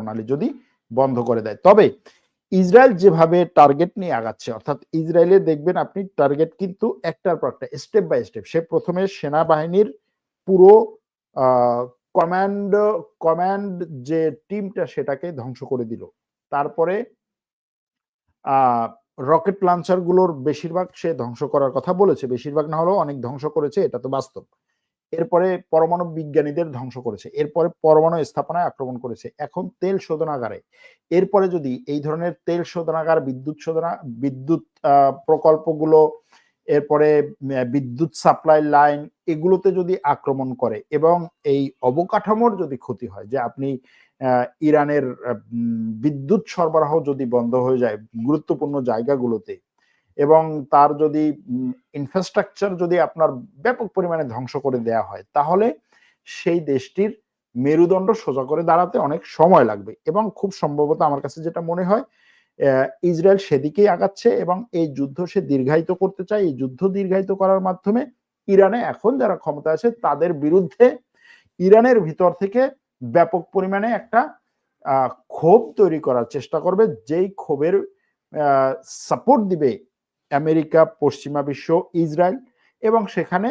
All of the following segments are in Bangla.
প্রণালী যদি বন্ধ করে দেয়। তবে ইসরায়েল যেভাবে টার্গেট নিয়ে আগাচ্ছে, অর্থাৎ ইসরায়েলে দেখবেন আপনি টার্গেট কিন্তু একটার পর একটা, স্টেপ বাই স্টেপ। সে প্রথমে সেনাবাহিনীর পুরো কমান্ড যে টিমটা সেটাকে ধ্বংস করে দিল। তারপরে রকেট লঞ্চার গুলোর বেশিরভাগ সে ধ্বংস করার কথা বলেছে, বেশিরভাগ না হলেও অনেক ধ্বংস করেছে, এটা তো বাস্তব। এরপরে পরমাণু বিজ্ঞানীদের ধ্বংস করেছে, এরপরে পরমাণু স্থাপনায় আক্রমণ করেছে, এখন তেল শোধনাগারে। এরপরে যদি এই ধরনের তেল শোধনাগার, বিদ্যুৎ প্রকল্পগুলো, এরপরে বিদ্যুৎ সাপ্লাই লাইন, এগুলোতে যদি আক্রমণ করে এবং এই অবকাঠামোর যদি ক্ষতি হয়, যে আপনি ইরানের বিদ্যুৎ সরবরাহ যদি বন্ধ হয়ে যায় গুরুত্বপূর্ণ জায়গাগুলোতে, এবং তার যদি ইনফ্রাস্ট্রাকচার যদি আপনার ব্যাপক পরিমাণে ধ্বংস করে দেয়া হয়, তাহলে সেই দেশটির মেরুদণ্ড সোজা করে দাঁড়াতে অনেক সময় লাগবে। এবং খুব সম্ভবত আমার কাছে যেটা মনে হয়, ইসরায়েল সেদিকেই আগাচ্ছে এবং এই যুদ্ধ সে দীর্ঘায়িত করতে চায়। এই যুদ্ধ দীর্ঘায়িত করার মাধ্যমে ইরানে এখন যারা ক্ষমতা আছে তাদের বিরুদ্ধে ইরানের ভিতর থেকে ব্যাপক পরিমাণে একটা ক্ষোভ তৈরি করার চেষ্টা করবে, যেই ক্ষোভের সাপোর্ট দিবে আমেরিকা, পশ্চিমা বিশ্ব, ইসরায়েল, এবং সেখানে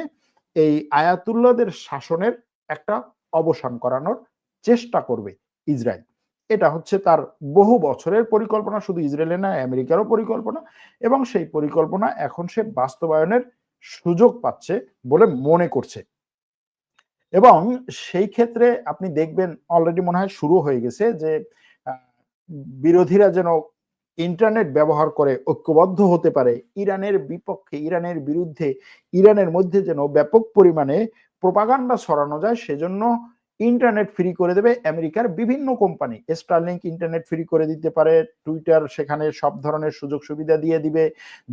এই আয়াতুল্লাহদের শাসনের একটা অবসান করানোর চেষ্টা করবে ইসরায়েল। এটা হচ্ছে তার বহু বছরের পরিকল্পনা, শুধু ইসরায়েলের না, আমেরিকারও পরিকল্পনা, এবং সেই পরিকল্পনা এখন সে বাস্তবায়নের সুযোগ পাচ্ছে বলে মনে করছে। এবং সেই ক্ষেত্রে আপনি দেখবেন অলরেডি মনে হয় শুরু হয়ে গেছে যে বিরোধীরা যেন ইন্টারনেট ব্যবহার করে ঐক্যবদ্ধ হতে পারে ইরানের বিপক্ষে, ইরানের বিরুদ্ধে, ইরানের মধ্যে যেন ব্যাপক পরিমাণে প্রোপাগান্ডা ছড়ানো যায়, সেজন্য ইন্টারনেট ফ্রি করে দেবে আমেরিকার বিভিন্ন কোম্পানি। স্টারলিংক ইন্টারনেট ফ্রি করে দিতে পারে, টুইটার সেখানে সব ধরনের সুযোগ সুবিধা দিয়ে দিবে,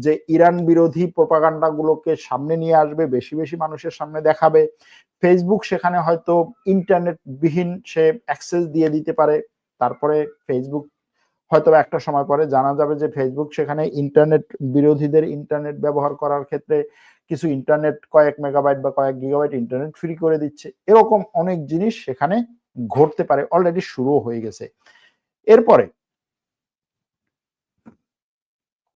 যে ইরান বিরোধী প্রোপাগান্ডা গুলোকে সামনে নিয়ে আসবে, বেশি বেশি মানুষের সামনে দেখাবে। ফেসবুক সেখানে হয়তো ইন্টারনেট বিহীন সে অ্যাক্সেস দিয়ে দিতে পারে। তারপরে ফেসবুক হয়তো একটা সময় পরে জানা যাবে যে ফেসবুক সেখানে ইন্টারনেট বিরোধীদের ইন্টারনেট ব্যবহার করার ক্ষেত্রে কিছু ইন্টারনেট, কয়েক মেগাবাইট বা কয়েক গিগাবাইট ইন্টারনেট ফ্রি করে দিচ্ছে। এরকম অনেক জিনিস সেখানে ঘটতে পারে, অলরেডি শুরু হয়ে গেছে। এরপরে